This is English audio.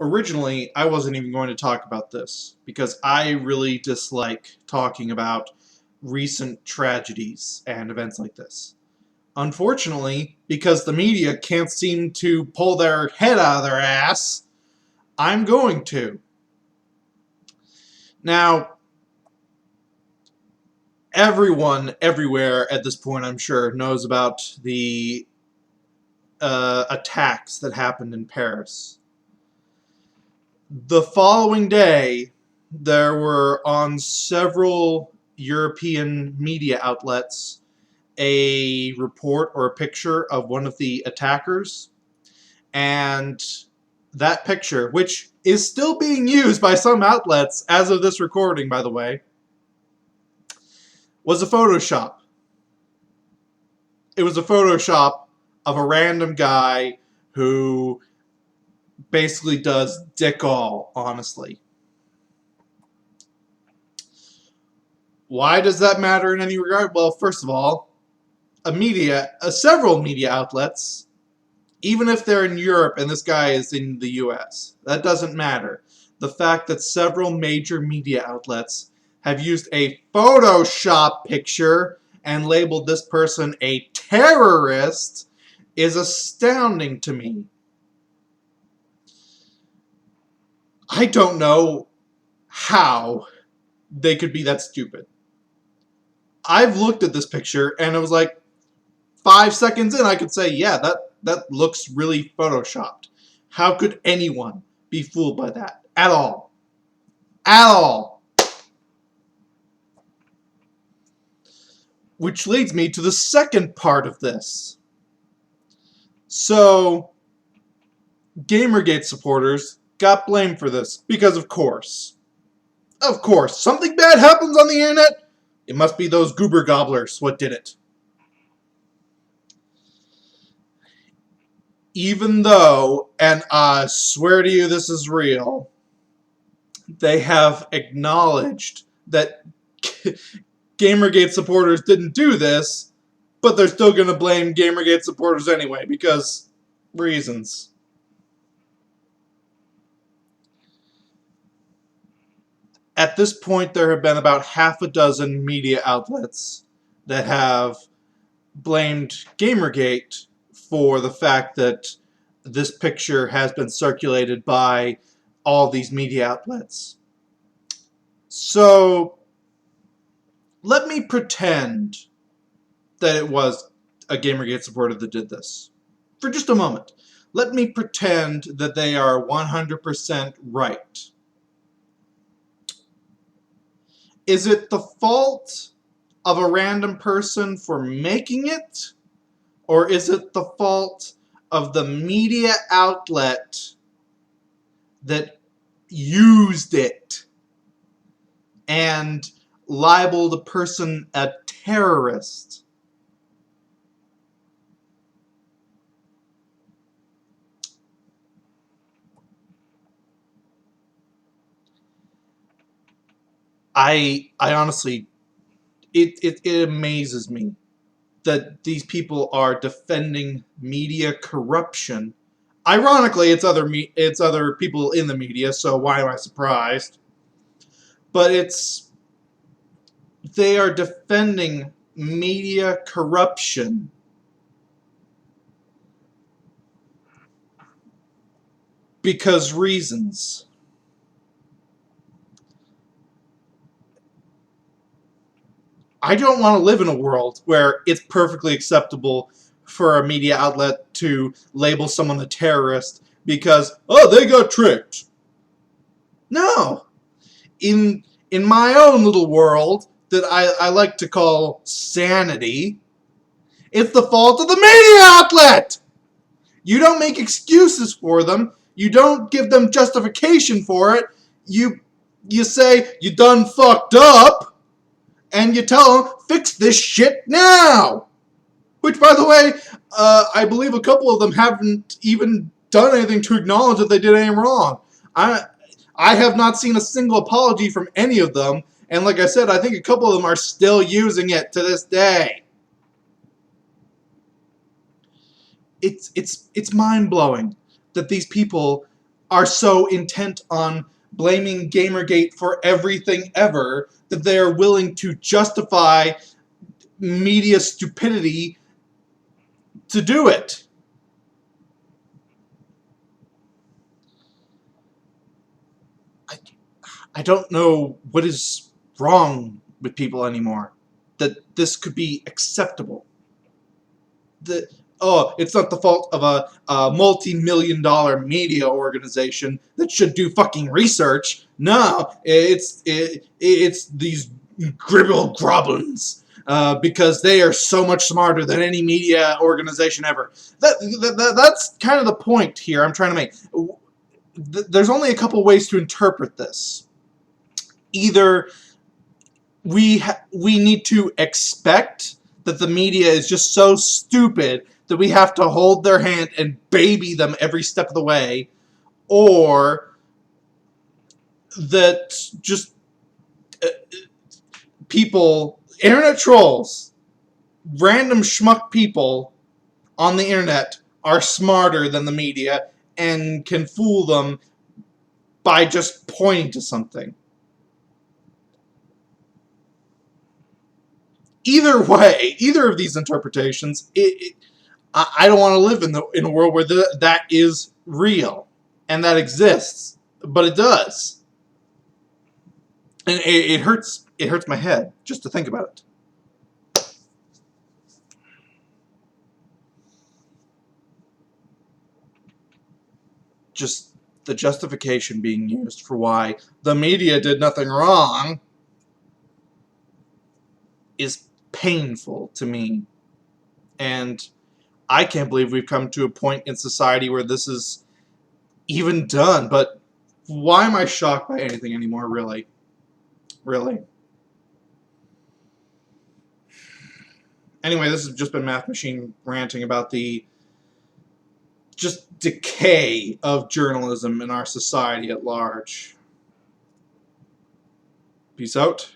Originally, I wasn't even going to talk about this because I really dislike talking about recent tragedies and events like this. Unfortunately, because the media can't seem to pull their head out of their ass, I'm going to. Now, everyone everywhere at this point, I'm sure, knows about the attacks that happened in Paris. The following day, there were on several European media outlets a report or a picture of one of the attackers, and that picture, which is still being used by some outlets as of this recording, by the way, was a Photoshop. It was a Photoshop of a random guy who basically does dick all, honestly. Why does that matter in any regard? Well, first of all, several media outlets, even if they're in Europe and this guy is in the US, that doesn't matter. The fact that several major media outlets have used a Photoshop picture and labeled this person a terrorist is astounding to me. I don't know how they could be that stupid. I've looked at this picture and it was like 5 seconds in I could say, yeah, that looks really photoshopped. How could anyone be fooled by that? At all. At all. Which leads me to the second part of this. So, Gamergate supporters got blamed for this because of course, something bad happens on the internet, it must be those goober gobblers what did it. Even though, and I swear to you this is real, they have acknowledged that Gamergate supporters didn't do this, but they're still going to blame Gamergate supporters anyway, because reasons. At this point, there have been about half a dozen media outlets that have blamed Gamergate for the fact that this picture has been circulated by all these media outlets. So, let me pretend that it was a Gamergate supporter that did this. For just a moment. Let me pretend that they are 100% right. Is it the fault of a random person for making it? Or is it the fault of the media outlet that used it and libeled a person a terrorist? I honestly, it amazes me that these people are defending media corruption. Ironically, it's other people in the media, so why am I surprised? But they are defending media corruption because reasons. I don't want to live in a world where it's perfectly acceptable for a media outlet to label someone a terrorist because, oh, they got tricked. No. In my own little world that I like to call sanity, it's the fault of the media outlet. You don't make excuses for them. You don't give them justification for it. You say, you done fucked up. And you tell them, fix this shit now! Which, by the way, I believe a couple of them haven't even done anything to acknowledge that they did anything wrong. I have not seen a single apology from any of them, and like I said, I think a couple of them are still using it to this day. It's mind-blowing that these people are so intent on blaming Gamergate for everything ever that they are willing to justify media stupidity to do it. I don't know what is wrong with people anymore. That this could be acceptable. That, oh, it's not the fault of a multi-million-dollar media organization that should do fucking research. No, it's these gribble groblins. Because they are so much smarter than any media organization ever. That's kind of the point here I'm trying to make. There's only a couple ways to interpret this. Either we need to expect that the media is just so stupid that we have to hold their hand and baby them every step of the way, or that just people, internet trolls, random schmuck people on the internet are smarter than the media and can fool them by just pointing to something. Either way, either of these interpretations, I don't want to live in a world where that is real and that exists, but it does, and it hurts. It hurts my head just to think about it. Just the justification being used for why the media did nothing wrong is painful to me, and I can't believe we've come to a point in society where this is even done. But why am I shocked by anything anymore, really? Really? Anyway, this has just been Math Machine ranting about the just decay of journalism in our society at large. Peace out.